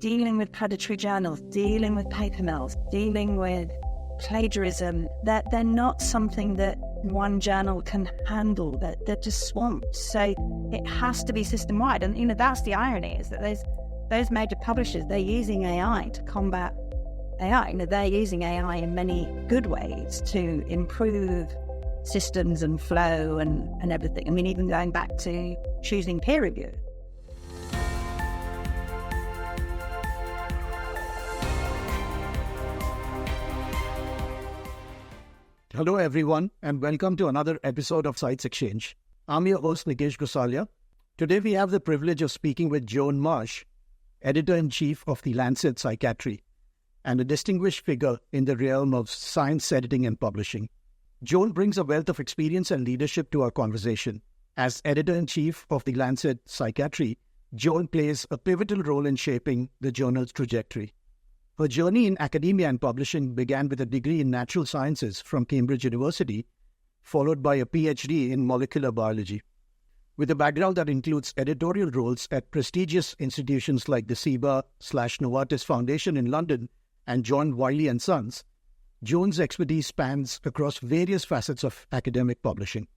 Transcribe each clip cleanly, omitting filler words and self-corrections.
dealing with predatory journals, dealing with paper mills, dealing with plagiarism, that they're not something that one journal can handle, that they're just swamped. So it has to be system-wide. And, that's the irony, is that those major publishers, they're using AI to combat AI. They're using AI in many good ways to improve systems and flow and everything. I mean, even going back to choosing peer review. Hello, everyone, and welcome to another episode of Sites Exchange. I'm your host, Nikesh Gosalia. Today, we have the privilege of speaking with Joan Marsh, Editor-in-Chief of the Lancet Psychiatry, and a distinguished figure in the realm of science editing and publishing. Joan brings a wealth of experience and leadership to our conversation. As Editor-in-Chief of the Lancet Psychiatry, Joan plays a pivotal role in shaping the journal's trajectory. Her journey in academia and publishing began with a degree in natural sciences from Cambridge University, followed by a PhD in molecular biology. With a background that includes editorial roles at prestigious institutions like the SIBA/Novartis Foundation in London and John Wiley & Sons, Joan's expertise spans across various facets of academic publishing.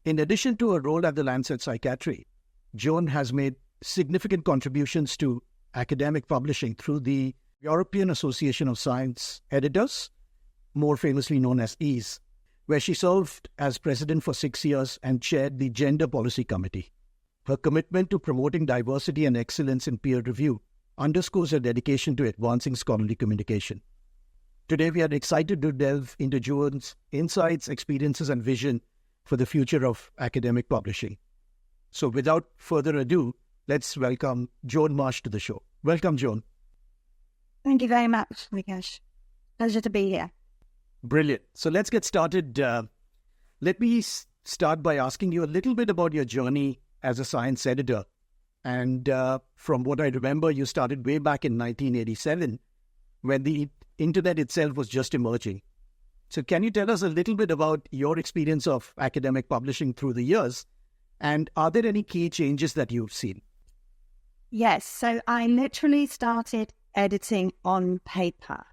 In addition to her role at the Lancet Psychiatry, Joan has made significant contributions to academic publishing through the European Association of Science Editors, more famously known as EASE, where she served as president for 6 years and chaired the Gender Policy Committee. Her commitment to promoting diversity and excellence in peer review underscores her dedication to advancing scholarly communication. Today, we are excited to delve into Joan's insights, experiences, and vision for the future of academic publishing. So without further ado, let's welcome Joan Marsh to the show. Welcome, Joan. Thank you very much, Nikesh. Pleasure to be here. Brilliant. So let's get started. Let me start by asking you a little bit about your journey as a science editor. And from what I remember, you started way back in 1987 when the internet itself was just emerging. So can you tell us a little bit about your experience of academic publishing through the years? And are there any key changes that you've seen? Yes. So I literally started editing on paper,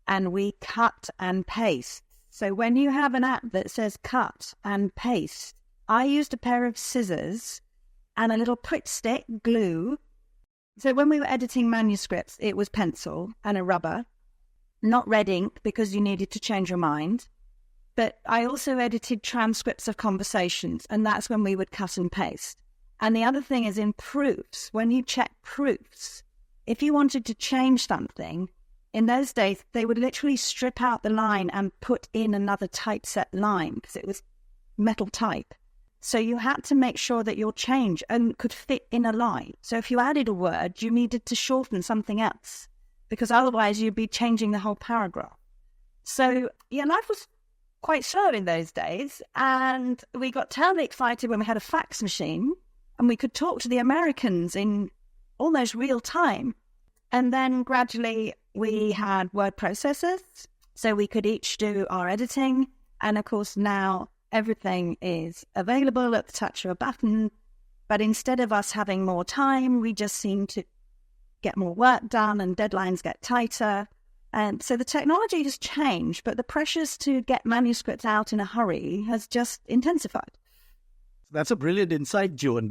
and we cut and paste. So when you have an app that says cut and paste, I used a pair of scissors and a little prick stick glue. So when we were editing manuscripts, it was pencil and a rubber, not red ink because you needed to change your mind. But I also edited transcripts of conversations, and that's when we would cut and paste. And the other thing is in proofs, when you check proofs, if you wanted to change something, in those days, they would literally strip out the line and put in another typeset line because it was metal type. So you had to make sure that your change could fit in a line. So if you added a word, you needed to shorten something else because otherwise you'd be changing the whole paragraph. So yeah, life was quite slow in those days. And we got terribly excited when we had a fax machine and we could talk to the Americans in almost real time. And then gradually we had word processors, so we could each do our editing. And of course now everything is available at the touch of a button. But instead of us having more time, we just seem to get more work done and deadlines get tighter. And so the technology has changed, but the pressures to get manuscripts out in a hurry has just intensified. That's a brilliant insight, Joan.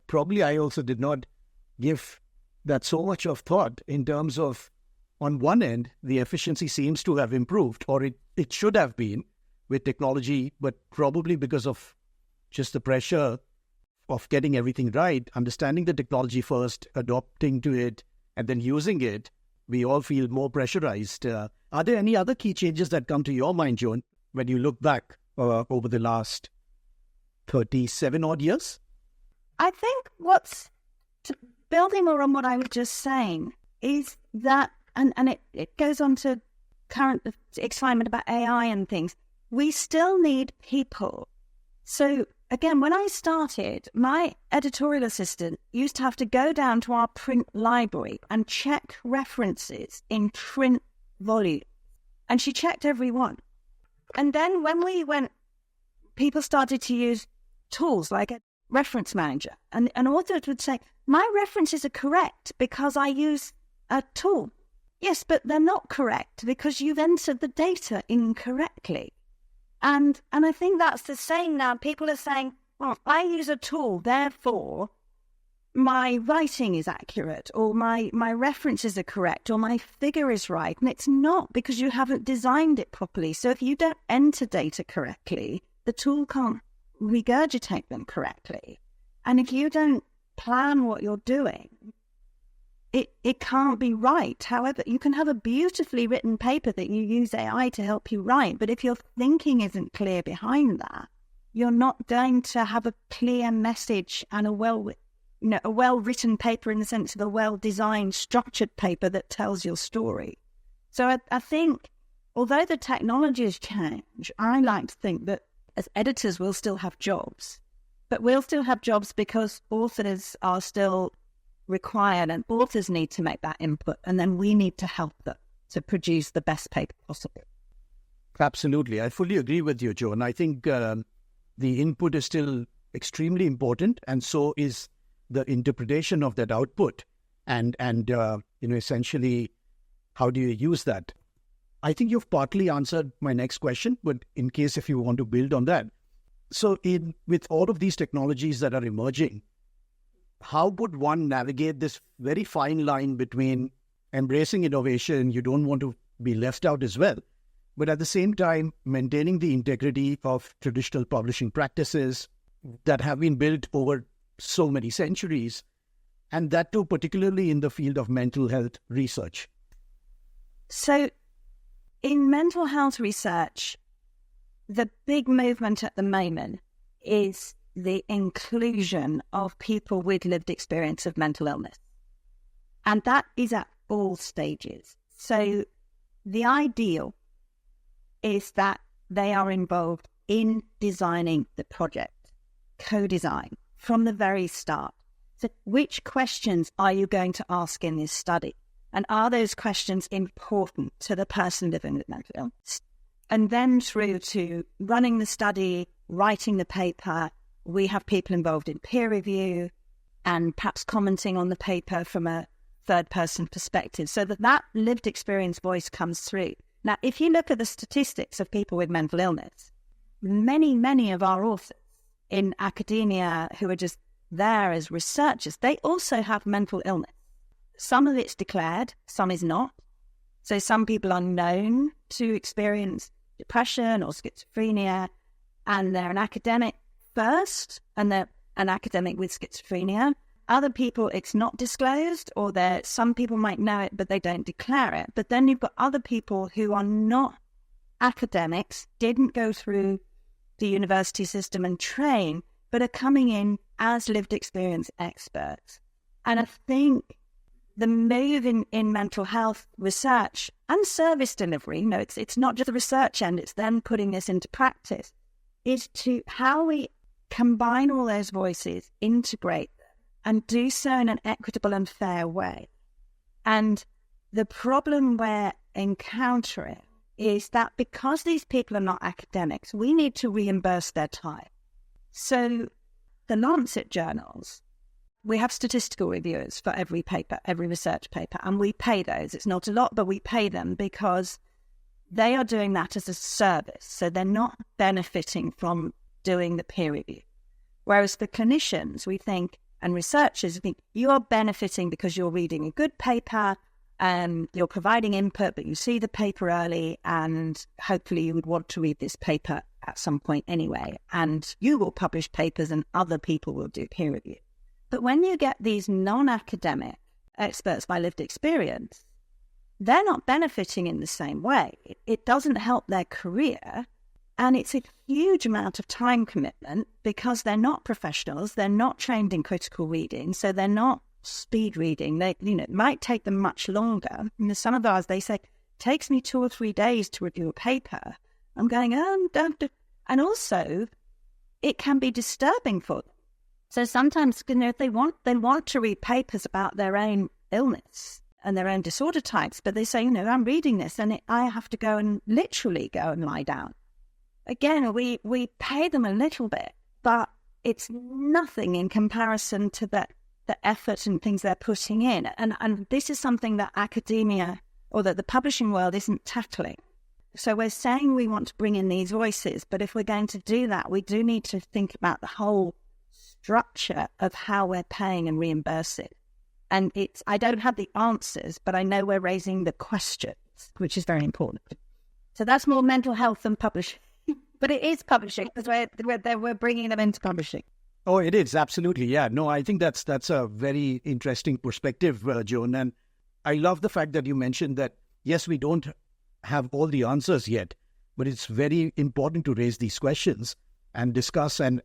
Probably I also did not give that so much of thought in terms of, on one end, the efficiency seems to have improved, or it should have been with technology, but probably because of just the pressure of getting everything right, understanding the technology first, adopting to it, and then using it, we all feel more pressurized. Are there any other key changes that come to your mind, Joan, when you look back over the last 37 odd years? I think building more on what I was just saying is that, and it goes on to current excitement about AI and things, we still need people. So again, when I started, my editorial assistant used to have to go down to our print library and check references in print volume. And she checked every one. And then when people started to use tools like reference manager. And authors would say, my references are correct because I use a tool. Yes, but they're not correct because you've entered the data incorrectly. And I think that's the same now. People are saying, well, I use a tool, therefore my writing is accurate, or my references are correct, or my figure is right. And it's not, because you haven't designed it properly. So if you don't enter data correctly, the tool can't regurgitate them correctly. And if you don't plan what you're doing, it can't be right. However, you can have a beautifully written paper that you use AI to help you write, but if your thinking isn't clear behind that, you're not going to have a clear message and a well-written paper, in the sense of a well-designed, structured paper that tells your story. So I think, although the technology has changed, I like to think that as editors we'll still have jobs, but we'll still have jobs because authors are still required, and authors need to make that input, and then we need to help them to produce the best paper possible. Absolutely. I fully agree with you, Joan. I think the input is still extremely important, and so is the interpretation of that output, and essentially, how do you use that? I think you've partly answered my next question, but in case if you want to build on that. So with all of these technologies that are emerging, how would one navigate this very fine line between embracing innovation, you don't want to be left out as well, but at the same time, maintaining the integrity of traditional publishing practices that have been built over so many centuries, and that too particularly in the field of mental health research? So in mental health research, the big movement at the moment is the inclusion of people with lived experience of mental illness. And that is at all stages. So the ideal is that they are involved in designing the project, co-design, from the very start. So which questions are you going to ask in this study? And are those questions important to the person living with mental illness? And then through to running the study, writing the paper, we have people involved in peer review and perhaps commenting on the paper from a third-person perspective, so that lived experience voice comes through. Now, if you look at the statistics of people with mental illness, many of our authors in academia who are just there as researchers, they also have mental illness. Some of it's declared, some is not. So some people are known to experience depression or schizophrenia, and they're an academic first, and they're an academic with schizophrenia. Other people, it's not disclosed, or some people might know it, but they don't declare it. But then you've got other people who are not academics, didn't go through the university system and train, but are coming in as lived experience experts. And I think the move in mental health research and service delivery, it's not just the research end, it's then putting this into practice, is to how we combine all those voices, integrate them, and do so in an equitable and fair way. And the problem we're encountering is that because these people are not academics, we need to reimburse their time. So the Lancet journals, we have statistical reviewers for every paper, every research paper, and we pay those. It's not a lot, but we pay them because they are doing that as a service. So they're not benefiting from doing the peer review. Whereas for clinicians, we think, and researchers, we think, you are benefiting because you're reading a good paper and you're providing input, but you see the paper early, and hopefully you would want to read this paper at some point anyway. And you will publish papers and other people will do peer review. But when you get these non-academic experts by lived experience, they're not benefiting in the same way. It doesn't help their career, and it's a huge amount of time commitment because they're not professionals, they're not trained in critical reading, so they're not speed reading. It might take them much longer. Some of ours, they say, it takes me 2 or 3 days to review a paper. I'm going, and also it can be disturbing for them. So sometimes, if they want to read papers about their own illness and their own disorder types, but they say, I'm reading this and I have to literally go and lie down. Again, we pay them a little bit, but it's nothing in comparison to the effort and things they're putting in. And this is something that academia or that the publishing world isn't tackling. So we're saying we want to bring in these voices, but if we're going to do that, we do need to think about the whole structure of how we're paying and reimbursing. And I don't have the answers, but I know we're raising the questions, which is very important. So that's more mental health than publishing. But it is publishing because we're bringing them into publishing. Oh, it is. Absolutely. Yeah. No, I think that's a very interesting perspective, Joan. And I love the fact that you mentioned that, yes, we don't have all the answers yet, but it's very important to raise these questions and discuss and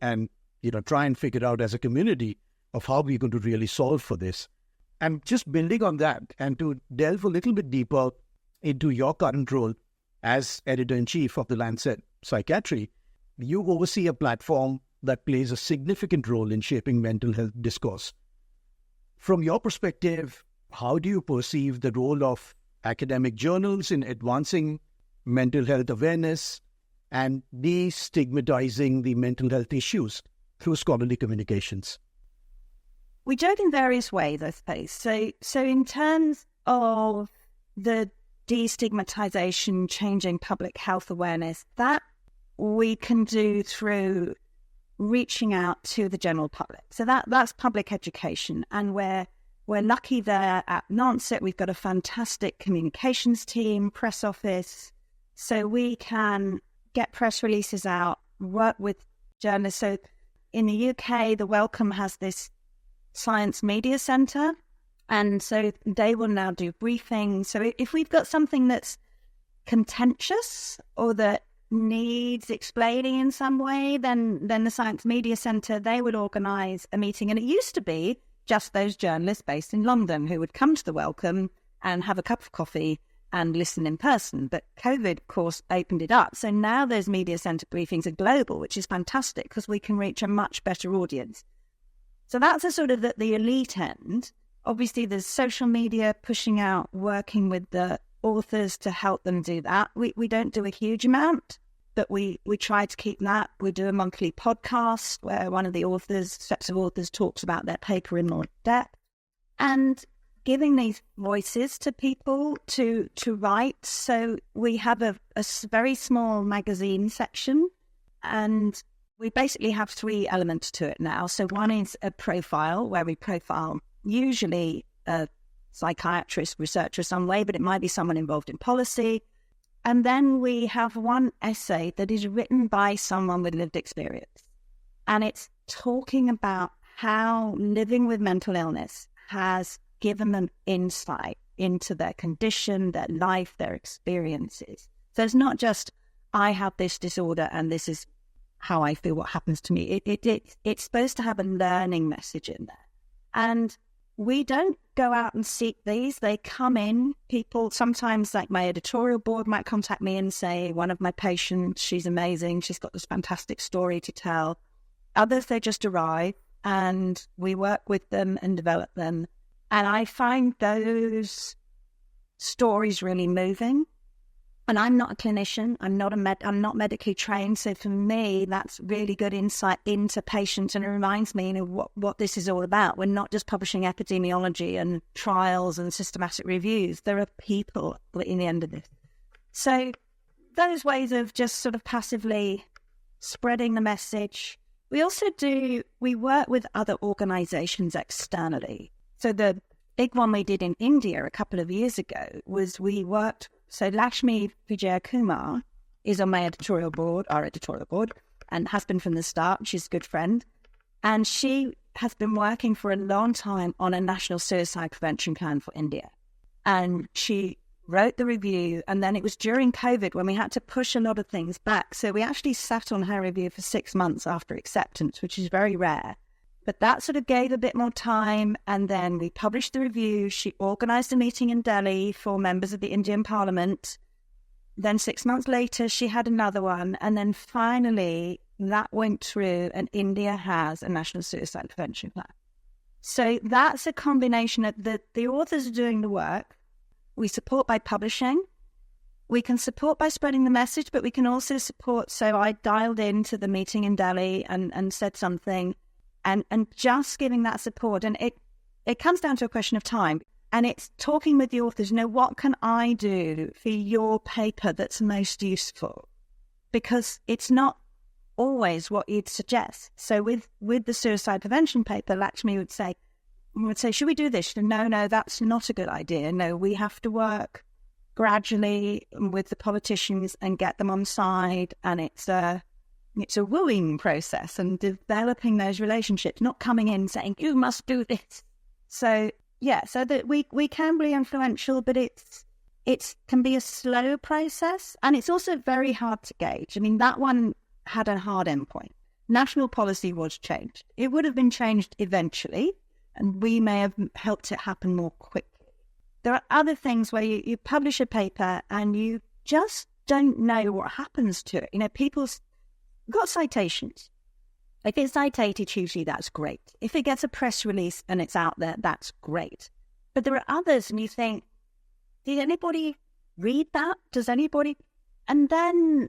try and figure out as a community of how we're going to really solve for this. And just building on that and to delve a little bit deeper into your current role as editor-in-chief of the Lancet Psychiatry, you oversee a platform that plays a significant role in shaping mental health discourse. From your perspective, how do you perceive the role of academic journals in advancing mental health awareness and destigmatizing the mental health issues through scholarly communications? We do it in various ways, I suppose. So in terms of the destigmatization, changing public health awareness, that we can do through reaching out to the general public. So that's public education. And we're lucky there at Lancet. We've got a fantastic communications team, press office. So we can get press releases out, work with journalists. So in the UK, the Wellcome has this Science Media Centre. And so they will now do briefings. So if we've got something that's contentious or that needs explaining in some way, then the Science Media Centre, they would organise a meeting. And it used to be just those journalists based in London who would come to the Wellcome and have a cup of coffee and listen in person. But COVID, of course, opened it up. So now those media centre briefings are global, which is fantastic because we can reach a much better audience. So that's a sort of the elite end. Obviously, there's social media pushing out, working with the authors to help them do that. We don't do a huge amount, but we try to keep that. We do a monthly podcast where one of the sets of authors talks about their paper in more depth. And giving these voices to people to write. So we have a very small magazine section, and we basically have 3 elements to it now. So one is a profile where we profile usually a psychiatrist, researcher some way, but it might be someone involved in policy. And then we have one essay that is written by someone with lived experience. And it's talking about how living with mental illness has given them insight into their condition, their life, their experiences. So it's not just, I have this disorder and this is how I feel, what happens to me. It's supposed to have a learning message in there. And we don't go out and seek these. They come in. People, sometimes like my editorial board might contact me and say, one of my patients, she's amazing. She's got this fantastic story to tell. Others, they just arrive and we work with them and develop them. And I find those stories really moving. And I'm not a clinician. I'm not medically trained. So for me, that's really good insight into patients, and it reminds me what this is all about. We're not just publishing epidemiology and trials and systematic reviews. There are people in the end of this. So those ways of just sort of passively spreading the message. We also we work with other organizations externally. So the big one we did in India a couple of years ago was so Lakshmi Vijaya-Kumar is on my editorial board, our editorial board, and has been from the start. She's a good friend. And she has been working for a long time on a national suicide prevention plan for India. And she wrote the review, and then it was during COVID when we had to push a lot of things back. So we actually sat on her review for 6 months after acceptance, which is very rare. But that sort of gave a bit more time, and then we published the review. She organised a meeting in Delhi for members of the Indian Parliament. Then 6 months later, she had another one. And then finally, that went through, and India has a national suicide prevention plan. So that's a combination of the authors are doing the work. We support by publishing. We can support by spreading the message, but we can also support. So I dialed into the meeting in Delhi and said something and just giving that support. And it comes down to a question of time. And it's talking with the authors, what can I do for your paper that's most useful? Because it's not always what you'd suggest. So with the suicide prevention paper, Lakshmi would say, should we do this? No, that's not a good idea. No, we have to work gradually with the politicians and get them on side. And it's a wooing process and developing those relationships, not coming in saying, you must do this. So that we can be influential, but it can be a slow process. And it's also very hard to gauge. I mean, that one had a hard endpoint. National policy was changed. It would have been changed eventually, and we may have helped it happen more quickly. There are other things where you publish a paper and you just don't know what happens to it. People's got citations. If it's cited hugely, that's great. If it gets a press release and it's out there, that's great. But there are others and you think, did anybody read that? Does anybody? And then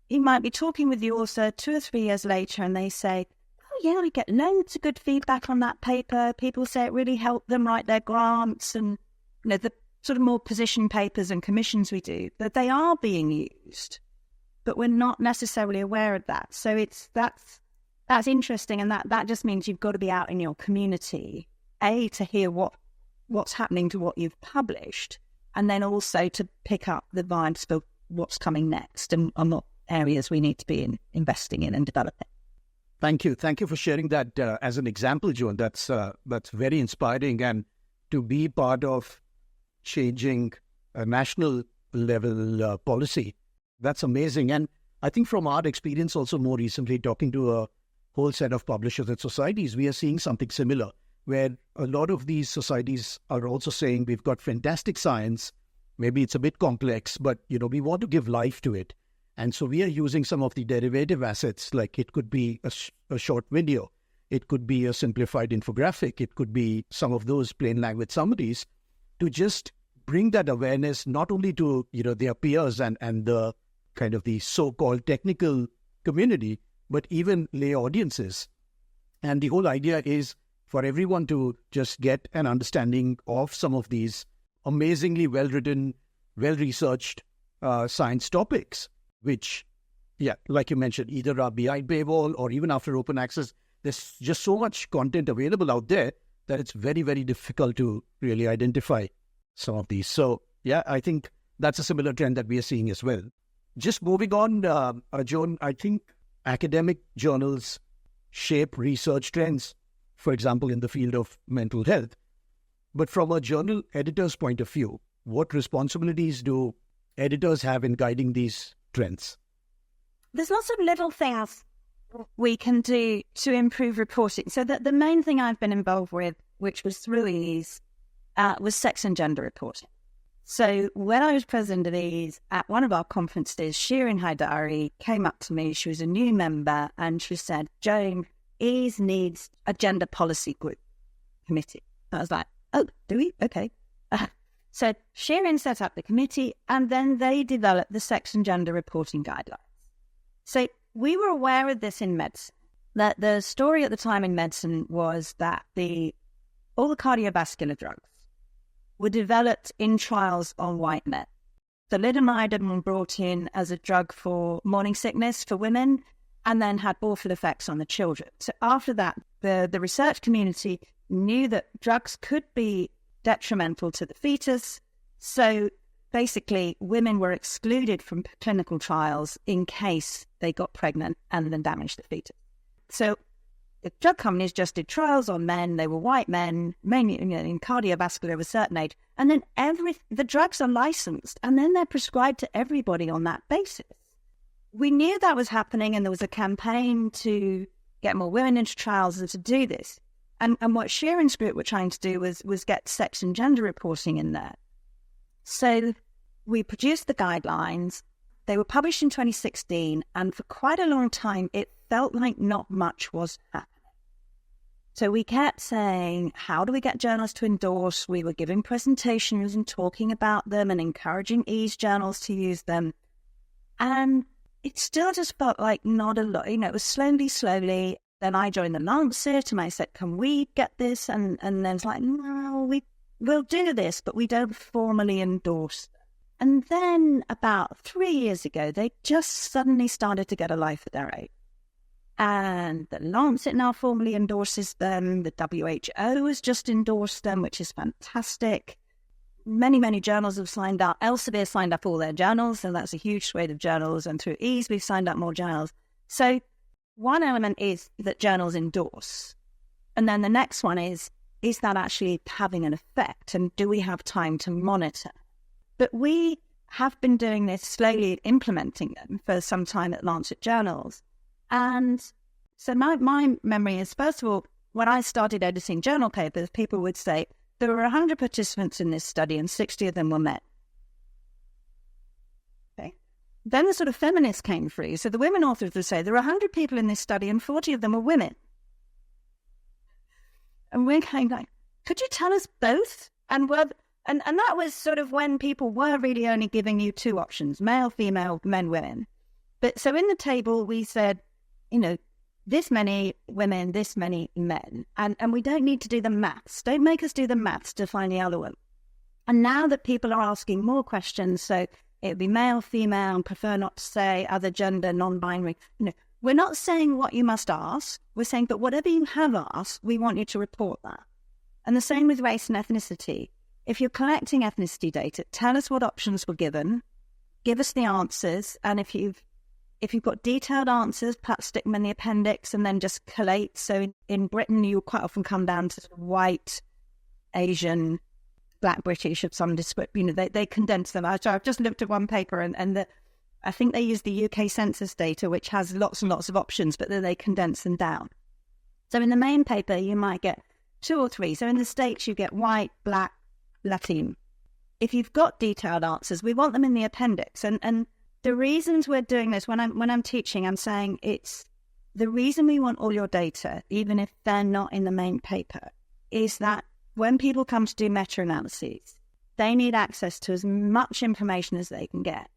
you might be talking with the author 2 or 3 years later and they say, oh yeah, I get loads of good feedback on that paper. People say it really helped them write their grants and the sort of more position papers and commissions we do, that they are being used, but we're not necessarily aware of that. So that's interesting, and that just means you've got to be out in your community, to hear what's happening to what you've published, and then also to pick up the vibes for what's coming next and what areas we need to be investing in and developing. Thank you for sharing that as an example, Joan. That's very inspiring, and to be part of changing a national level policy, that's amazing. And I think from our experience also more recently talking to a whole set of publishers and societies, we are seeing something similar, where a lot of these societies are also saying we've got fantastic science, maybe it's a bit complex, but we want to give life to it. And so we are using some of the derivative assets, like it could be a short video, it could be a simplified infographic, it could be some of those plain language summaries, to just bring that awareness not only to their peers and the kind of the so-called technical community, but even lay audiences. And the whole idea is for everyone to just get an understanding of some of these amazingly well-written, well-researched science topics, which, like you mentioned, either are behind paywall or even after open access. There's just so much content available out there that it's very, very difficult to really identify some of these. So, I think that's a similar trend that we are seeing as well. Just moving on, Joan, I think academic journals shape research trends, for example, in the field of mental health. But from a journal editor's point of view, what responsibilities do editors have in guiding these trends? There's lots of little things we can do to improve reporting. So the main thing I've been involved with, which was through EASE, was sex and gender reporting. So when I was president of EASE, at one of our conferences, Shirin Haidari came up to me. She was a new member, and she said, Joan, EASE needs a gender policy group committee. I was like, oh, do we? Okay. So Shirin set up the committee, and then they developed the sex and gender reporting guidelines. So we were aware of this in medicine, that the story at the time in medicine was that all the cardiovascular drugs were developed in trials on white men. Thalidomide had been brought in as a drug for morning sickness for women and then had awful effects on the children. So after that, the research community knew that drugs could be detrimental to the fetus. So basically, women were excluded from clinical trials in case they got pregnant and then damaged the fetus. So the drug companies just did trials on men. They were white men, mainly in cardiovascular of a certain age. And then the drugs are licensed, and then they're prescribed to everybody on that basis. We knew that was happening, and there was a campaign to get more women into trials and to do this. And what Shirin's group were trying to do was get sex and gender reporting in there. So we produced the guidelines. They were published in 2016, and for quite a long time, it felt like not much was happening. So we kept saying, how do we get journals to endorse? We were giving presentations and talking about them and encouraging journals to use them. And it still just felt like not a lot. It was slowly. Then I joined the Lancet and I said, can we get this? And then it's like, no, we'll do this, but we don't formally endorse them. And then about 3 years ago, they just suddenly started to get a life of their own. And the Lancet now formally endorses them. The WHO has just endorsed them, which is fantastic. Many journals have signed up. Elsevier signed up all their journals, and that's a huge swathe of journals. And through EASE, we've signed up more journals. So one element is that journals endorse. And then the next one is that actually having an effect? And do we have time to monitor? But we have been doing this, slowly implementing them for some time at Lancet Journals. And so my memory is, first of all, when I started editing journal papers, people would say, there were 100 participants in this study and 60 of them were men. Okay. Then the sort of feminists came through. So the women authors would say, there were 100 people in this study and 40 of them were women. And we're kind of like, could you tell us both? And that was sort of when people were really only giving you two options, male, female, men, women. But so in the table, we said, this many women, this many men. And we don't need to do the maths. Don't make us do the maths to find the other one. And now that people are asking more questions, so it would be male, female, prefer not to say, other gender, non-binary. We're not saying what you must ask. We're saying, but whatever you have asked, we want you to report that. And the same with race and ethnicity. If you're collecting ethnicity data, tell us what options were given, give us the answers, and if you've got detailed answers, perhaps stick them in the appendix and then just collate. So in Britain, you quite often come down to white, Asian, Black British of some description. They condense them. I've just looked at one paper and I think they use the UK census data, which has lots and lots of options, but then they condense them down. So in the main paper, you might get 2 or 3. So in the States, you get white, Black, Latin. If you've got detailed answers, we want them in the appendix. And the reasons we're doing this, when I'm teaching, I'm saying it's the reason we want all your data, even if they're not in the main paper, is that when people come to do meta-analyses, they need access to as much information as they can get.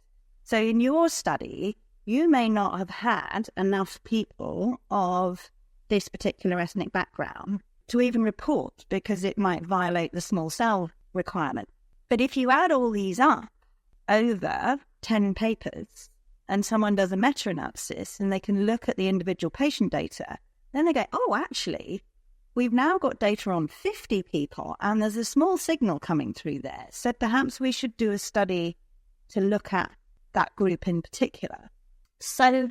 So in your study, you may not have had enough people of this particular ethnic background to even report because it might violate the small cell requirement. But if you add all these up over 10 papers and someone does a meta-analysis and they can look at the individual patient data, then they go, oh, actually, we've now got data on 50 people and there's a small signal coming through there. So perhaps we should do a study to look at that group in particular. So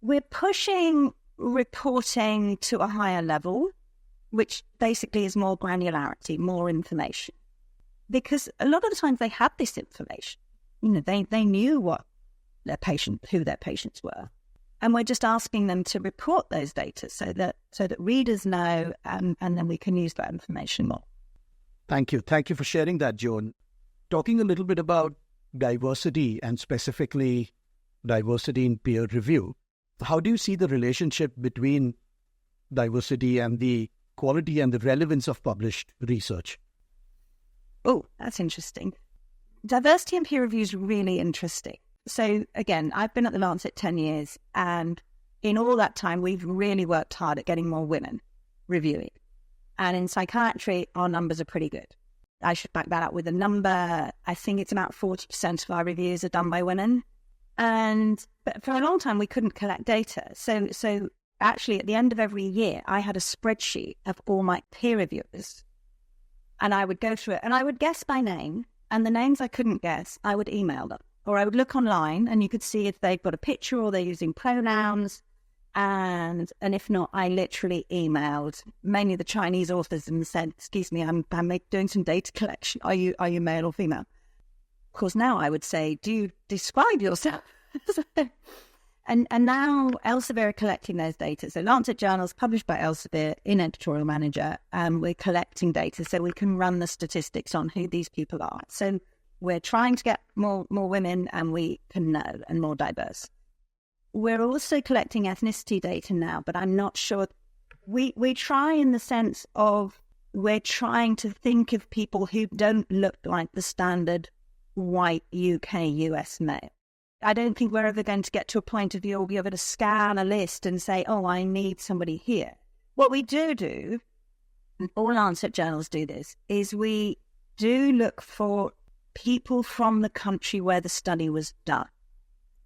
we're pushing reporting to a higher level, which basically is more granularity, more information. Because a lot of the times they had this information. They knew who their patients were. And we're just asking them to report those data so that readers know and then we can use that information more. Thank you. Thank you for sharing that, Joan. Talking a little bit about diversity and specifically diversity in peer review, how do you see the relationship between diversity and the quality and the relevance of published research? Oh, that's interesting. Diversity in peer review is really interesting. So again, I've been at the Lancet 10 years, and in all that time, we've really worked hard at getting more women reviewing. And in psychiatry, our numbers are pretty good. I should back that up with a number. I think it's about 40% of our reviews are done by women. But for a long time, we couldn't collect data. So actually, at the end of every year, I had a spreadsheet of all my peer reviewers. And I would go through it and I would guess by name, and the names I couldn't guess, I would email them. Or I would look online and you could see if they've got a picture or they're using pronouns. And if not, I literally emailed mainly the Chinese authors and said, excuse me, I'm doing some data collection. Are you male or female? Of course, now I would say, do you describe yourself? And now Elsevier are collecting those data. So Lancet Journals published by Elsevier in Editorial Manager, and we're collecting data so we can run the statistics on who these people are. So we're trying to get more women and we can know, and more diverse. We're also collecting ethnicity data now, but I'm not sure We try in the sense of we're trying to think of people who don't look like the standard white UK, US male. I don't think we're ever going to get to a point of view where we'll be able to scan a list and say, oh, I need somebody here. What we do, and all Lancet journals do this, is we do look for people from the country where the study was done,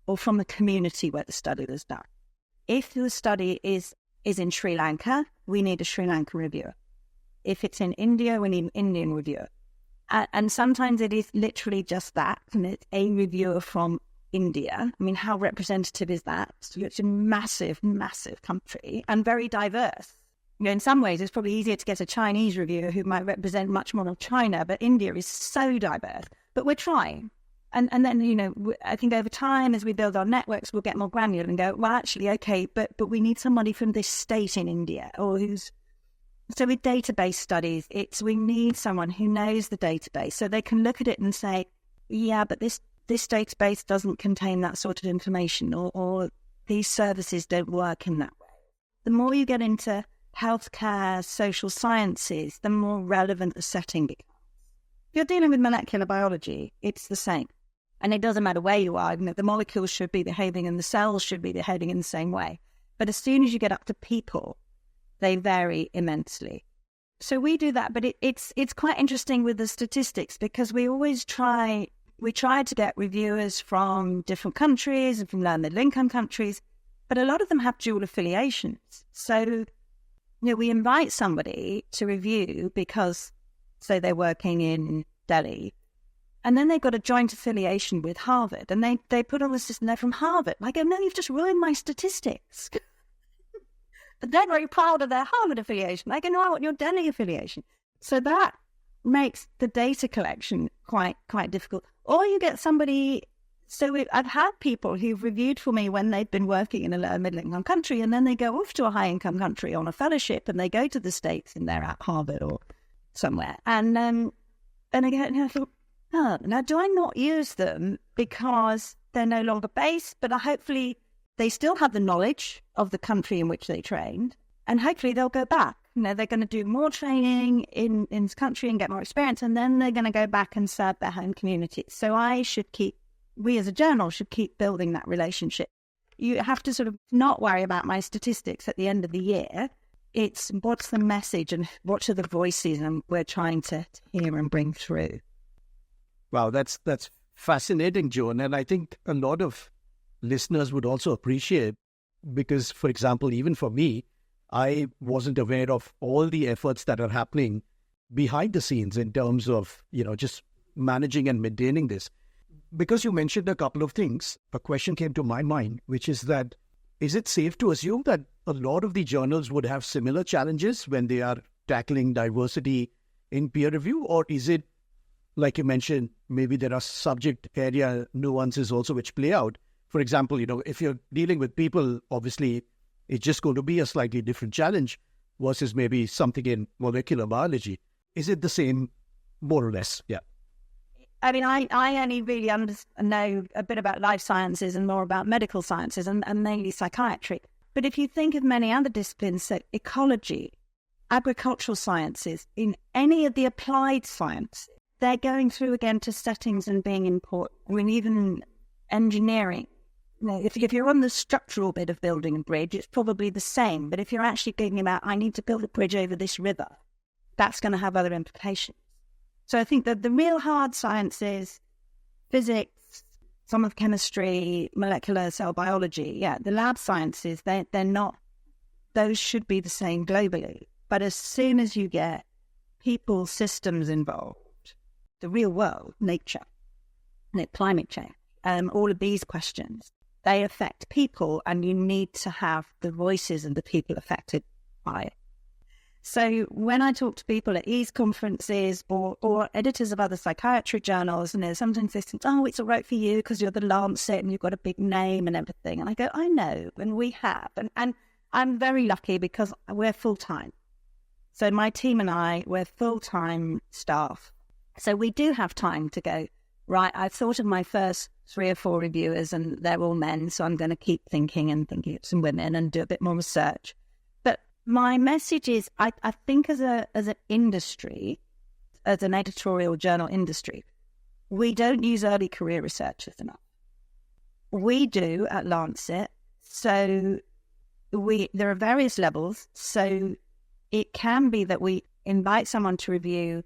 or from the community where the study was done. If the study is in Sri Lanka, we need a Sri Lanka reviewer. If it's in India, we need an Indian reviewer. And sometimes it is literally just that, and it's a reviewer from India. I mean, how representative is that? It's a massive, massive country and very diverse. You know, in some ways, it's probably easier to get a Chinese reviewer who might represent much more of China, but India is so diverse. But we're trying. And then, you know, I think over time, as we build our networks, we'll get more granular and go, well, actually, okay, but we need somebody from this state in India or who's... So with database studies, we need someone who knows the database so they can look at it and say, yeah, but this database doesn't contain that sort of information, or these services don't work in that way. The more you get into healthcare, social sciences, the more relevant the setting becomes. If you're dealing with molecular biology, it's the same. And it doesn't matter where you are, you know, the molecules should be behaving and the cells should be behaving in the same way. But as soon as you get up to people, they vary immensely. So we do that, but it's quite interesting with the statistics because we always try to get reviewers from different countries and from low and middle income countries, but a lot of them have dual affiliations. So, you know, we invite somebody to review because, say, they're working in Delhi, and then they've got a joint affiliation with Harvard, and they put on the system, they're from Harvard. I go, no, you've just ruined my statistics. But they're very proud of their Harvard affiliation. I go, no, I want your Delhi affiliation. So that makes the data collection quite difficult. Or you get somebody... So I've had people who've reviewed for me when they've been working in a low middle-income country, and then they go off to a high-income country on a fellowship, and they go to the States, and they're at Harvard or somewhere. And again, I thought, now do I not use them because they're no longer based, but hopefully they still have the knowledge of the country in which they trained, and hopefully they'll go back. You know, they're going to do more training in this country and get more experience, and then they're going to go back and serve their home communities. So we as a journal should keep building that relationship. You have to sort of not worry about my statistics at the end of the year. It's what's the message and what are the voices and we're trying to hear and bring through. Wow, that's fascinating, Joan. And I think a lot of listeners would also appreciate, because, for example, even for me, I wasn't aware of all the efforts that are happening behind the scenes in terms of, you know, just managing and maintaining this. Because you mentioned a couple of things, a question came to my mind, which is that, is it safe to assume that a lot of the journals would have similar challenges when they are tackling diversity in peer review? Or is it, like you mentioned, maybe there are subject area nuances also which play out? For example, you know, if you're dealing with people, obviously, it's just going to be a slightly different challenge versus maybe something in molecular biology. Is it the same, more or less? Yeah. I mean, I only really know a bit about life sciences and more about medical sciences and mainly psychiatry. But if you think of many other disciplines, so ecology, agricultural sciences, in any of the applied sciences, they're going through again to settings and being important. I mean, even engineering. You know, if you're on the structural bit of building a bridge, it's probably the same. But if you're actually thinking about, I need to build a bridge over this river, that's going to have other implications. So I think that the real hard sciences, physics, some of chemistry, molecular cell biology, the lab sciences, they're not, those should be the same globally. But as soon as you get people, systems involved, the real world, nature, climate change, all of these questions, they affect people, and you need to have the voices of the people affected by it. So when I talk to people at EASE conferences or editors of other psychiatry journals, and sometimes they think, oh, it's all right for you because you're the Lancet and you've got a big name and everything. And I go, I know, and we have. And I'm very lucky because we're full-time. So my team and I, we're full-time staff. So we do have time to go, right, I've thought of my first 3 or 4 reviewers and they're all men, so I'm going to keep thinking of some women and do a bit more research. my message is, I think as an industry, as an editorial journal industry, we don't use early career researchers enough. We do at Lancet. So there are various levels. So it can be that we invite someone to review,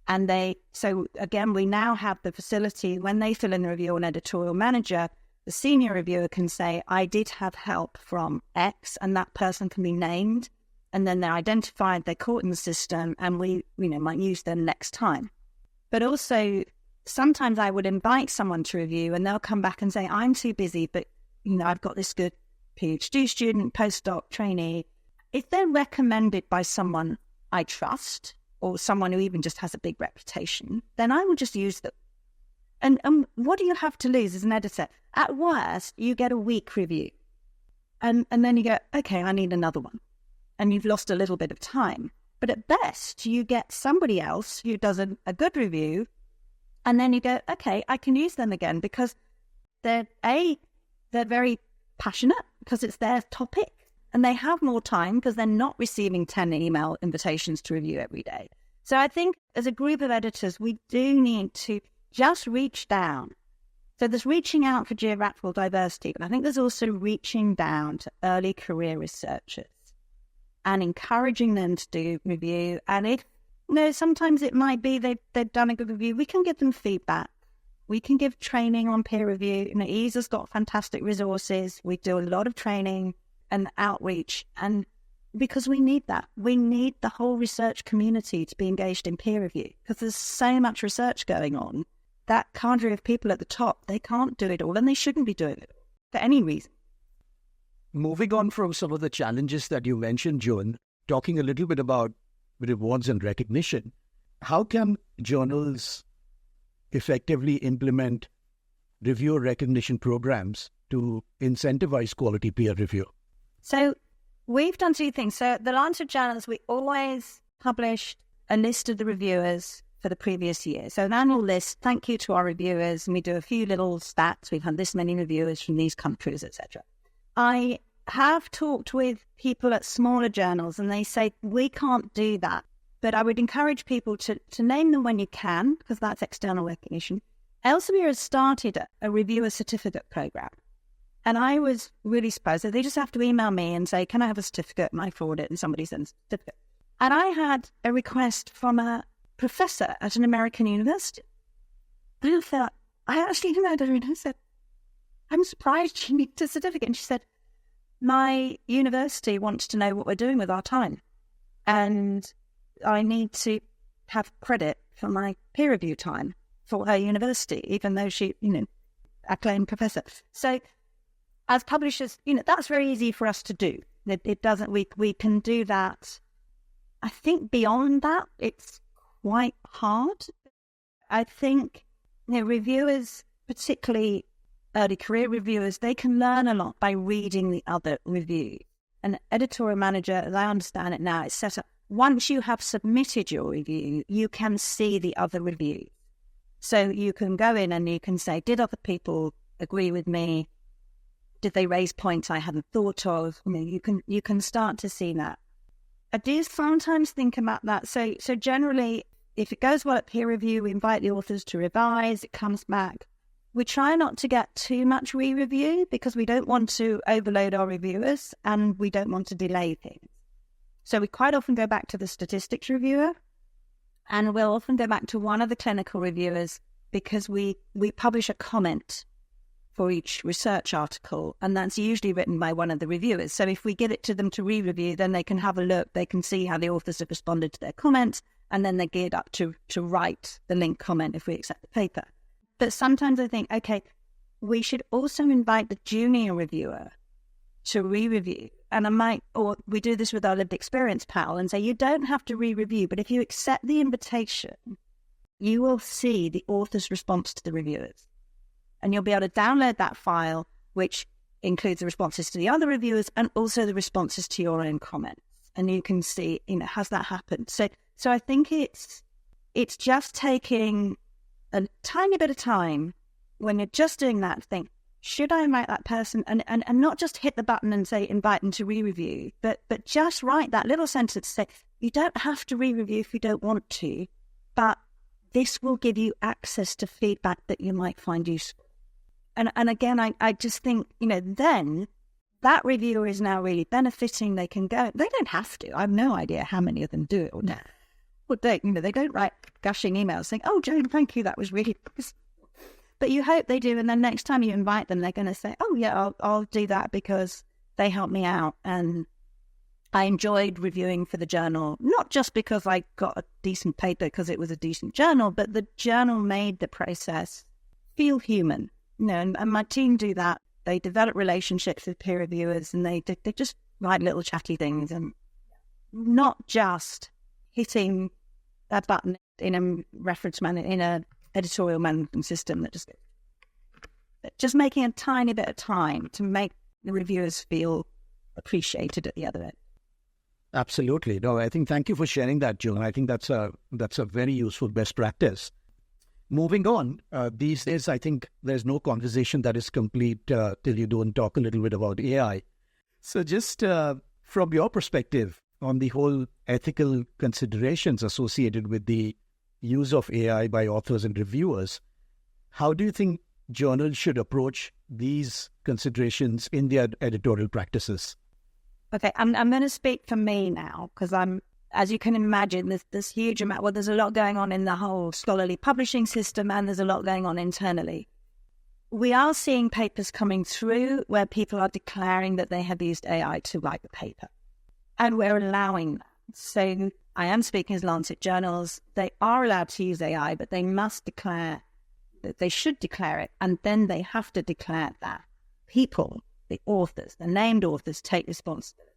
and so again, we now have the facility when they fill in the review, an editorial manager, the senior reviewer can say, I did have help from X, and that person can be named, and then they're identified, they're caught in the system, and we might use them next time. But also, sometimes I would invite someone to review, and they'll come back and say, I'm too busy, but I've got this good PhD student, postdoc, trainee. If they're recommended by someone I trust, or someone who even just has a big reputation, then I will just use them. And what do you have to lose as an editor? At worst, you get a weak review. And then you go, okay, I need another one. And you've lost a little bit of time. But at best, you get somebody else who does a good review, and then you go, okay, I can use them again, because they're very passionate because it's their topic, and they have more time because they're not receiving 10 email invitations to review every day. So I think as a group of editors, we do need to just reach down. So there's reaching out for geographical diversity, but I think there's also reaching down to early career researchers and encouraging them to do review. And if, sometimes it might be they've done a good review, we can give them feedback. We can give training on peer review. EASA's got fantastic resources. We do a lot of training and outreach, and because we need that. We need the whole research community to be engaged in peer review, because there's so much research going on. That cadre of people at the top, they can't do it all, and they shouldn't be doing it for any reason. Moving on from some of the challenges that you mentioned, Joan, talking a little bit about rewards and recognition, how can journals effectively implement reviewer recognition programs to incentivize quality peer review? So we've done two things. So the Lancet journals, we always published a list of the reviewers for the previous year. So an annual list, thank you to our reviewers, and we do a few little stats. We've had this many reviewers from these countries, etc. I have talked with people at smaller journals, and they say, we can't do that. But I would encourage people to name them when you can, because that's external recognition. Elsevier has started a reviewer certificate program. And I was really surprised that they just have to email me and say, can I have a certificate? And I forward it, and somebody sends a certificate. And I had a request from a professor at an American university. And I thought, I actually emailed her and I said, I'm surprised you need a certificate. And she said, my university wants to know what we're doing with our time, and I need to have credit for my peer review time for her university, even though she, acclaimed professor. So as publishers, that's very easy for us to do. It doesn't, we can do that. I think beyond that, it's quite hard. I think, reviewers, particularly early career reviewers, they can learn a lot by reading the other reviews. An editorial manager, as I understand it now, is set up. Once you have submitted your review, you can see the other reviews. So you can go in and you can say, did other people agree with me? Did they raise points I hadn't thought of? You can start to see that. I do sometimes think about that. So generally, if it goes well at peer review, we invite the authors to revise, it comes back. We try not to get too much re-review because we don't want to overload our reviewers and we don't want to delay things. So we quite often go back to the statistics reviewer, and we'll often go back to one of the clinical reviewers because we publish a comment for each research article, and that's usually written by one of the reviewers. So if we give it to them to re-review, then they can have a look, they can see how the authors have responded to their comments, and then they're geared up to write the link comment if we accept the paper. But sometimes I think, okay, we should also invite the junior reviewer to re-review. And or we do this with our lived experience panel and say, you don't have to re-review, but if you accept the invitation, you will see the author's response to the reviewers. And you'll be able to download that file, which includes the responses to the other reviewers and also the responses to your own comments. And you can see, has that happened? So I think it's just taking a tiny bit of time when you're just doing that to think, should I invite that person? And not just hit the button and say invite them to re-review, but just write that little sentence to say, you don't have to re-review if you don't want to, but this will give you access to feedback that you might find useful. And again, I just think, then that reviewer is now really benefiting. They can go, they don't have to. I have no idea how many of them do it or not. But they don't write gushing emails saying, oh, Joan, thank you, that was really nice. But you hope they do. And then next time you invite them, they're going to say, oh, yeah, I'll do that because they helped me out. And I enjoyed reviewing for the journal, not just because I got a decent paper because it was a decent journal, but the journal made the process feel human. And my team do that. They develop relationships with peer reviewers, and they just write little chatty things, and not just hitting that button in a editorial management system that just making a tiny bit of time to make the reviewers feel appreciated at the other end. Absolutely. No, I think thank you for sharing that, Joan. I think that's a very useful best practice. Moving on, these days, I think there's no conversation that is complete till you don't talk a little bit about AI. So just from your perspective on the whole ethical considerations associated with the use of AI by authors and reviewers, how do you think journals should approach these considerations in their editorial practices? Okay, I'm going to speak for me now because as you can imagine, there's this huge amount. Well, there's a lot going on in the whole scholarly publishing system, and there's a lot going on internally. We are seeing papers coming through where people are declaring that they have used AI to write the paper, and we're allowing that. So I am speaking as Lancet journals. They are allowed to use AI, but they must declare that they should declare it, and then they have to declare that people, the authors, the named authors, take responsibility.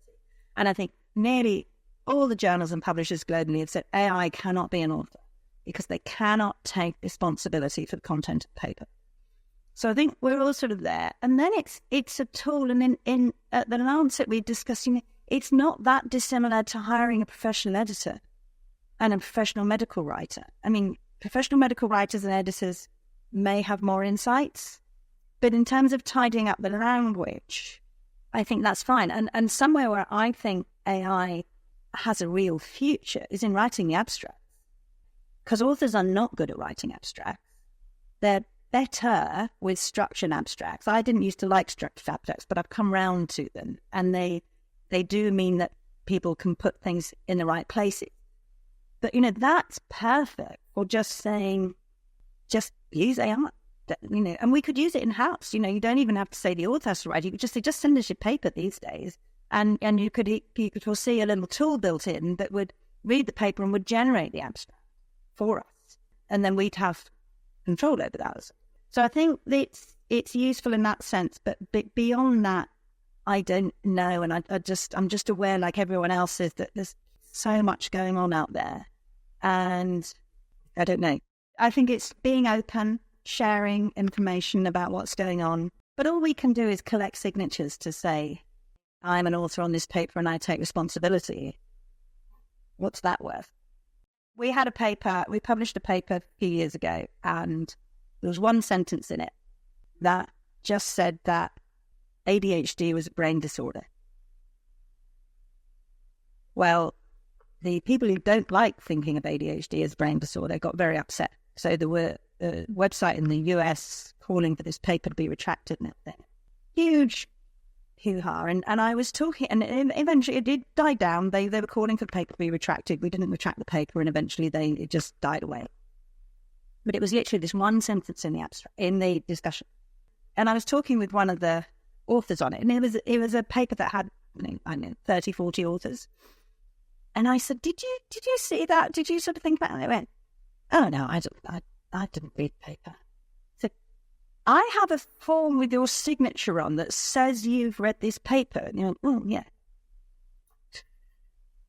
And I think nearly all the journals and publishers globally have said AI cannot be an author because they cannot take responsibility for the content of the paper. So I think we're all sort of there. And then it's a tool. And in at the Lancet, we're discussing it's not that dissimilar to hiring a professional editor and a professional medical writer. I mean, professional medical writers and editors may have more insights, but in terms of tidying up the language, I think that's fine. And somewhere where I think AI has a real future is in writing the abstracts, because authors are not good at writing abstracts. They're better with structured abstracts. I didn't used to like structured abstracts, but I've come round to them, and they do mean that people can put things in the right places. But that's perfect for just saying, just use AI. And we could use it in house. You don't even have to say the author has to write. You could just say, just send us your paper these days. And you could foresee a little tool built in that would read the paper and would generate the abstract for us. And then we'd have control over that. So I think it's useful in that sense. But beyond that, I don't know. And I'm just aware, like everyone else is, that there's so much going on out there. And I don't know. I think it's being open, sharing information about what's going on. But all we can do is collect signatures to say, I'm an author on this paper and I take responsibility. What's that worth? We published a paper a few years ago, and there was one sentence in it that just said that ADHD was a brain disorder. Well, the people who don't like thinking of ADHD as a brain disorder got very upset. So there were a website in the US calling for this paper to be retracted and everything. Huge hoo-ha. And I was talking, and eventually it did die down. They were calling for the paper to be retracted. We didn't retract the paper, and eventually it just died away. But it was literally this one sentence in the abstract, in the discussion. And I was talking with one of the authors on it, and it was a paper that had 30, 40 authors. And I said, did you see that? Did you sort of think about it? And they went, oh no, I didn't read the paper. So I have a form with your signature on that says you've read this paper. And you went, oh yeah.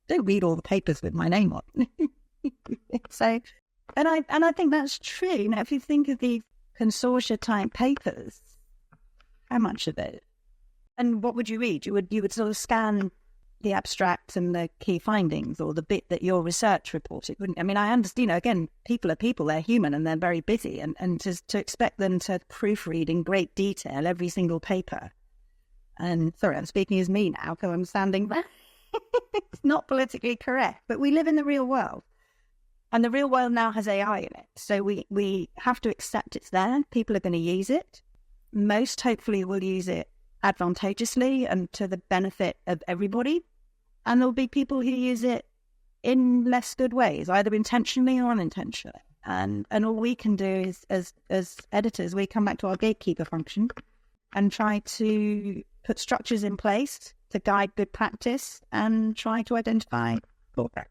Don't read all the papers with my name on. So, and I think that's true. If you think of the consortia type papers, how much of it? And what would you read? You would sort of scan the abstract and the key findings, or the bit that your research reported, wouldn't? I mean, I understand, again, people are people, they're human, and they're very busy, and to expect them to proofread in great detail every single paper. And sorry, I'm speaking as me now because I'm standing there. It's not politically correct, but we live in the real world. And the real world now has AI in it. So we have to accept it's there. People are going to use it. Most hopefully will use it advantageously and to the benefit of everybody. And there'll be people who use it in less good ways, either intentionally or unintentionally. And all we can do is, as editors, we come back to our gatekeeper function and try to put structures in place to guide good practice and try to identify poor practice.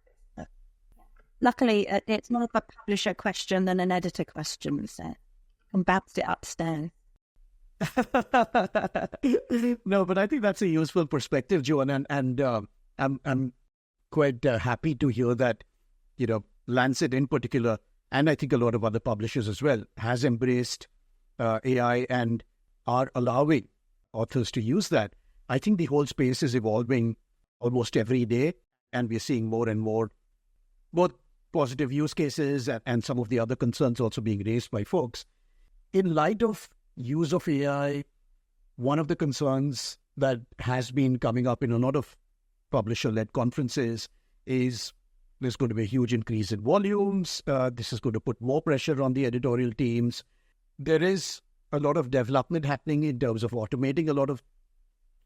Luckily, it's more of a publisher question than an editor question, so I can bounce it upstairs. No, but I think that's a useful perspective, Joan, and I'm quite happy to hear that, Lancet in particular, and I think a lot of other publishers as well, has embraced AI and are allowing authors to use that. I think the whole space is evolving almost every day, and we're seeing more and more both positive use cases and some of the other concerns also being raised by folks. In light of use of AI, one of the concerns that has been coming up in a lot of publisher-led conferences is there's going to be a huge increase in volumes. This is going to put more pressure on the editorial teams. There is a lot of development happening in terms of automating a lot of,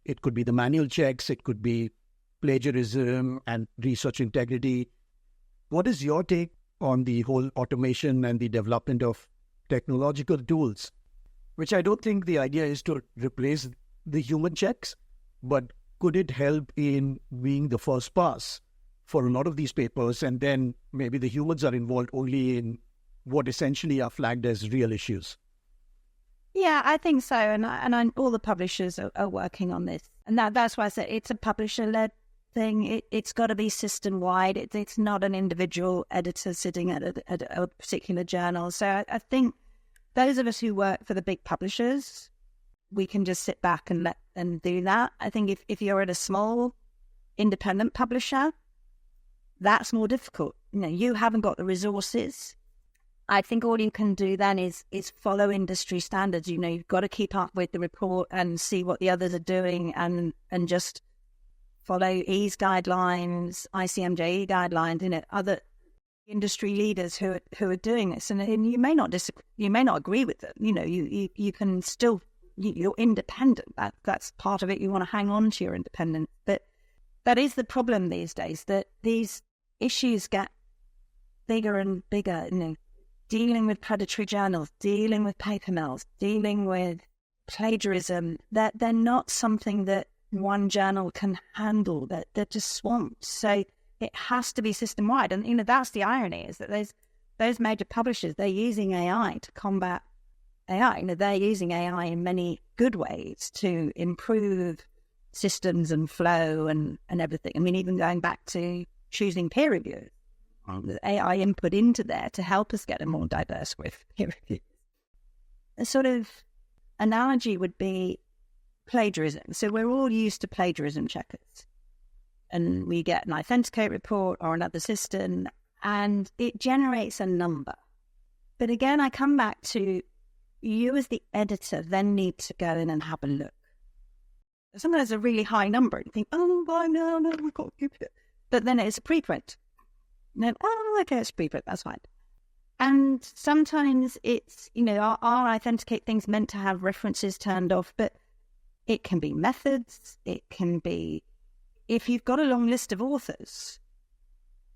it could be the manual checks, it could be plagiarism and research integrity. What is your take on the whole automation and the development of technological tools, which I don't think the idea is to replace the human checks, but could it help in being the first pass for a lot of these papers, and then maybe the humans are involved only in what essentially are flagged as real issues? Yeah, I think so, and all the publishers are working on this, and that's why I said it's a publisher-led thing. It's got to be system-wide. It's not an individual editor sitting at a particular journal. So I think those of us who work for the big publishers, we can just sit back and let them do that. I think if you're at a small independent publisher, that's more difficult. You haven't got the resources. I think all you can do then is follow industry standards. You've got to keep up with the report and see what the others are doing and just follow EASE guidelines, ICMJE guidelines, other industry leaders who are doing this. And you may not agree with them. You can still, you're independent. That's part of it. You want to hang on to your independence. But that is the problem these days, that these issues get bigger and bigger, dealing with predatory journals, dealing with paper mills, dealing with plagiarism, that they're not something that one journal can handle, that they're just swamped. So it has to be system-wide. And, that's the irony, is that those major publishers, they're using AI to combat AI. They're using AI in many good ways to improve systems and flow and everything. I mean, even going back to choosing peer reviewers, the AI input into there to help us get a more diverse group of peer reviewers. A sort of analogy would be plagiarism. So we're all used to plagiarism checkers, and we get an Authenticate report or another system, and it generates a number. But again, I come back to you as the editor then need to go in and have a look. Sometimes a really high number, and you think, oh, no, we've got to keep it. But then it's a preprint. And then, okay, it's a preprint, that's fine. And sometimes it's, our Authenticate thing's meant to have references turned off, but it can be methods, it can be, if you've got a long list of authors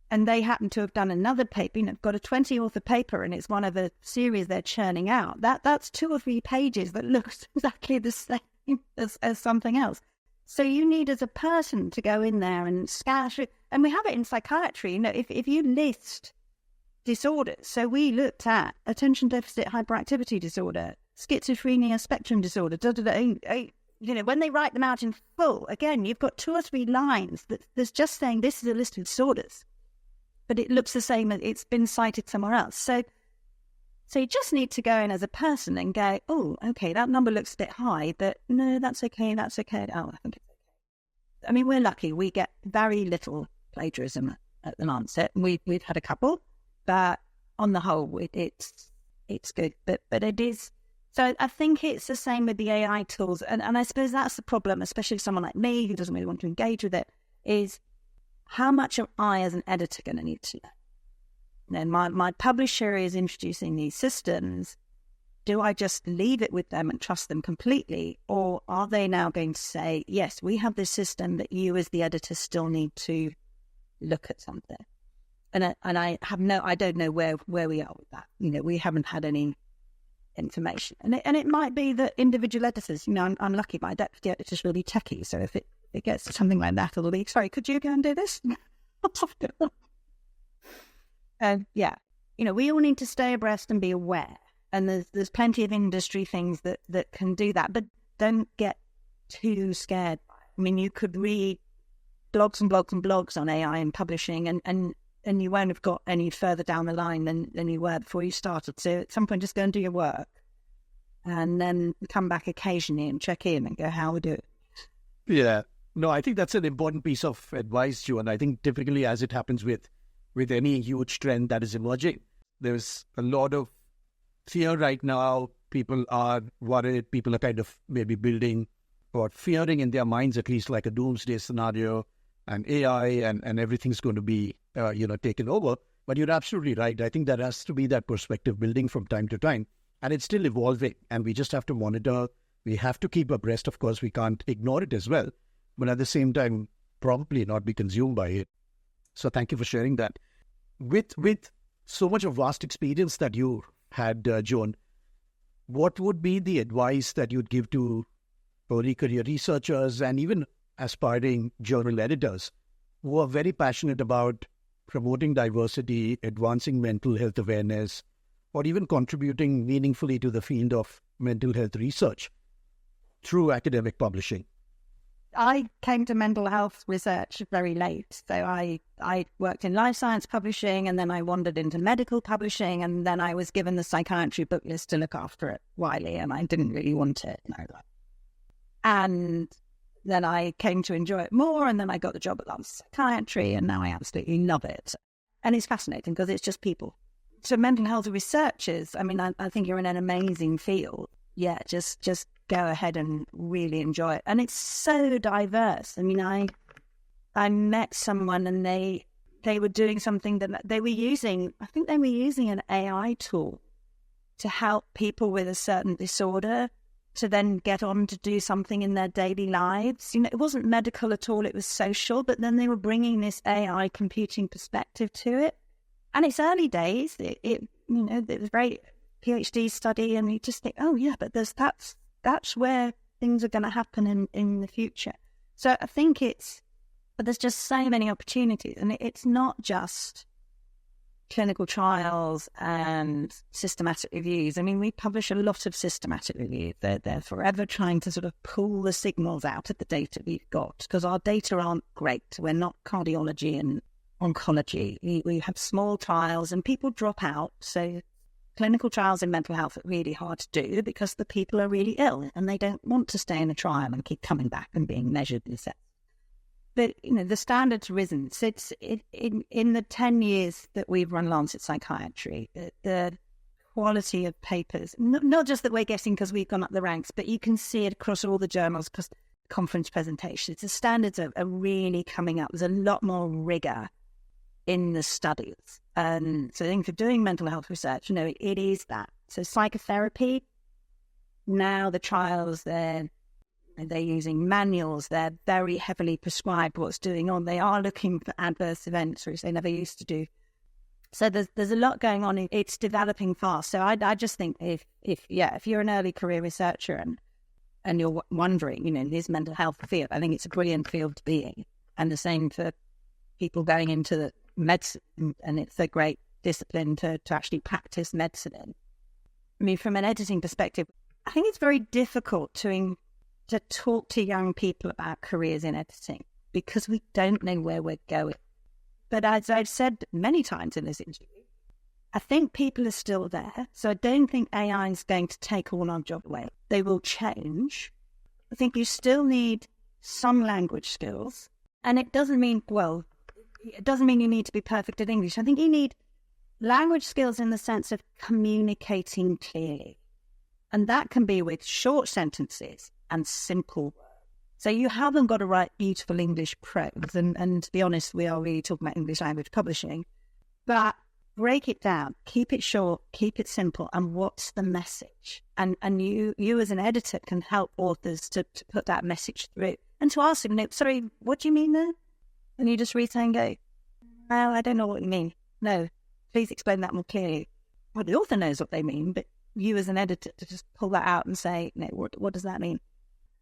and they happen to have done another paper, got a 20-author paper and it's one of a series they're churning out, that's 2 or 3 pages that looks exactly the same as something else. So you need, as a person, to go in there and scan through, and we have it in psychiatry, if you list disorders, so we looked at attention deficit hyperactivity disorder, schizophrenia spectrum disorder, when they write them out in full, again, you've got 2 or 3 lines that's just saying this is a list of disorders, but it looks the same as it's been cited somewhere else. So you just need to go in as a person and go, oh, okay, that number looks a bit high, but no, that's okay. Oh, I think it's okay. I mean, we're lucky. We get very little plagiarism at the Lancet. We've had a couple, but on the whole, it's good. But it is. So I think it's the same with the AI tools. And I suppose that's the problem, especially someone like me who doesn't really want to engage with it, is how much am I as an editor going to need to know? You know, my publisher is introducing these systems. Do I just leave it with them and trust them completely? Or are they now going to say, yes, we have this system that you as the editor still need to look at something? And I don't know where we are with that. You know, we haven't had any information. And it might be that individual editors, you know, I'm lucky, my deputy editor's really techie. So if it gets to something like that, it'll be, sorry, could you go and do this? And yeah, you know, we all need to stay abreast and be aware. And there's plenty of industry things that can do that, but don't get too scared. I mean, you could read blogs and blogs and blogs on AI and publishing, and you won't have got any further down the line than you were before you started. So at some point, just go and do your work, and then come back occasionally and check in and go, how we do it. Yeah, no, I think that's an important piece of advice, Joan. I think typically, as it happens with any huge trend that is emerging, there's a lot of fear right now. People are worried. People are kind of maybe building or fearing in their minds, at least, like a doomsday scenario and AI and everything's going to be, taken over. But you're absolutely right. I think there has to be that perspective building from time to time. And it's still evolving. And we just have to monitor. We have to keep abreast. Of course, we can't ignore it as well. But at the same time, probably not be consumed by it. So thank you for sharing that. With so much of vast experience that you had, Joan, what would be the advice that you'd give to early career researchers and even aspiring journal editors who are very passionate about promoting diversity, advancing mental health awareness, or even contributing meaningfully to the field of mental health research through academic publishing? I came to mental health research very late. So I worked in life science publishing, and then I wandered into medical publishing, and then I was given the psychiatry book list to look after at Wiley, and I didn't really want it. No. And then I came to enjoy it more, and then I got the job at Lancet Psychiatry, and now I absolutely love it. And it's fascinating because it's just people. So mental health researchers, I mean, I think you're in an amazing field. Yeah, just go ahead and really enjoy it. And it's so diverse. I mean, I met someone and they were doing something that they were using, I think they were using an AI tool to help people with a certain disorder to then get on to do something in their daily lives. You know, it wasn't medical at all, it was social, but then they were bringing this AI computing perspective to it. And it's early days. It was very PhD study, and you just think, oh yeah, but that's where things are going to happen in the future. So I think but there's just so many opportunities, and it's not just clinical trials and systematic reviews. I mean, we publish a lot of systematic reviews. They're forever trying to sort of pull the signals out of the data we've got, because our data aren't great. We're not cardiology and oncology. We have small trials and people drop out. So clinical trials in mental health are really hard to do because the people are really ill and they don't want to stay in a trial and keep coming back and being measured and assessed. But, you know, the standard's risen. So it's in the 10 years that we've run Lancet Psychiatry, the quality of papers, not just that we're getting because we've gone up the ranks, but you can see it across all the journals, because conference presentations, the standards are really coming up. There's a lot more rigor in the studies. So I think for doing mental health research, you know, it is that. So psychotherapy, now the trials, they're using manuals, they're very heavily prescribed what's doing on. They are looking for adverse events, which they never used to do. So there's a lot going on. It's developing fast. So I just think if you're an early career researcher and you're wondering, you know, is mental health a field, I think it's a brilliant field to be in. And the same for people going into the medicine, and it's a great discipline to actually practice medicine in. I mean, from an editing perspective, I think it's very difficult to talk to young people about careers in editing because we don't know where we're going. But as I've said many times in this interview, I think people are still there. So I don't think AI is going to take all our job away. They will change. I think you still need some language skills. And it doesn't mean you need to be perfect at English. I think you need language skills in the sense of communicating clearly. And that can be with short sentences and simple words. So you haven't got to write beautiful English prose. And to be honest, we are really talking about English language publishing. But break it down, keep it short, keep it simple. And what's the message? And you as an editor can help authors to put that message through. And to ask them, sorry, what do you mean there? And you just read and go, well, I don't know what you mean. No, please explain that more clearly. Well, the author knows what they mean, but you as an editor to just pull that out and say, no, what does that mean?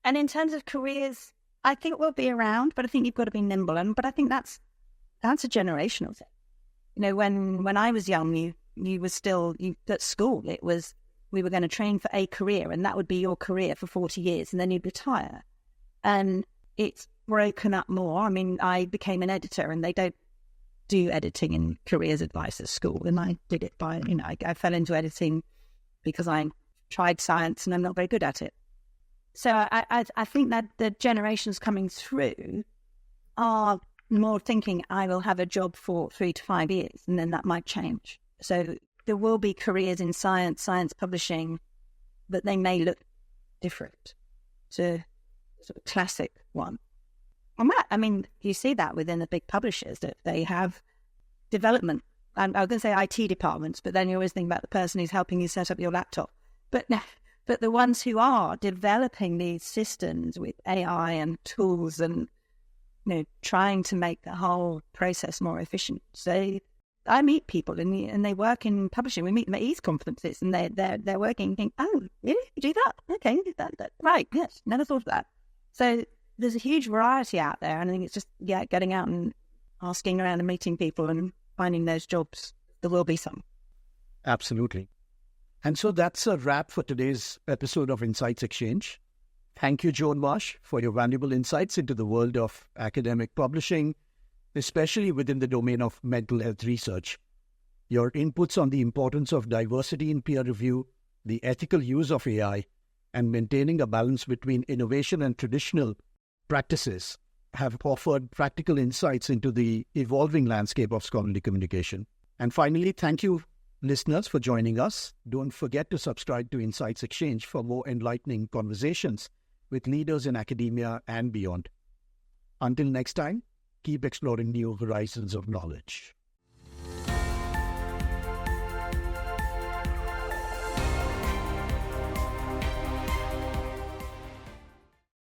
And in terms of careers, I think we'll be around, but I think you've got to be nimble. But I think that's a generational thing. When I was young, you were still at school. It was, we were going to train for a career, and that would be your career for 40 years, and then you'd retire. And it's broken up more. I mean, I became an editor, and they don't do editing in careers advice at school. And I did it by, I fell into editing because I tried science and I'm not very good at it. So I think that the generations coming through are more thinking, I will have a job for 3 to 5 years, and then that might change. So there will be careers in science publishing, but they may look different to sort of classic one. And you see that within the big publishers, that they have development. And I was going to say IT departments, but then you always think about the person who's helping you set up your laptop. But the ones who are developing these systems with AI and tools and trying to make the whole process more efficient. So I meet people and they work in publishing. We meet them at Ease conferences, and they're working and think, oh, really? You do that? Okay, that right, yes, never thought of that. So there's a huge variety out there, and I think it's just getting out and asking around and meeting people and finding those jobs. There will be some. Absolutely. And so that's a wrap for today's episode of Insights Exchange. Thank you, Joan Marsh, for your valuable insights into the world of academic publishing, especially within the domain of mental health research. Your inputs on the importance of diversity in peer review, the ethical use of AI, and maintaining a balance between innovation and traditional practices have offered practical insights into the evolving landscape of scholarly communication. And finally, thank you, listeners, for joining us. Don't forget to subscribe to Insights Exchange for more enlightening conversations with leaders in academia and beyond. Until next time, keep exploring new horizons of knowledge.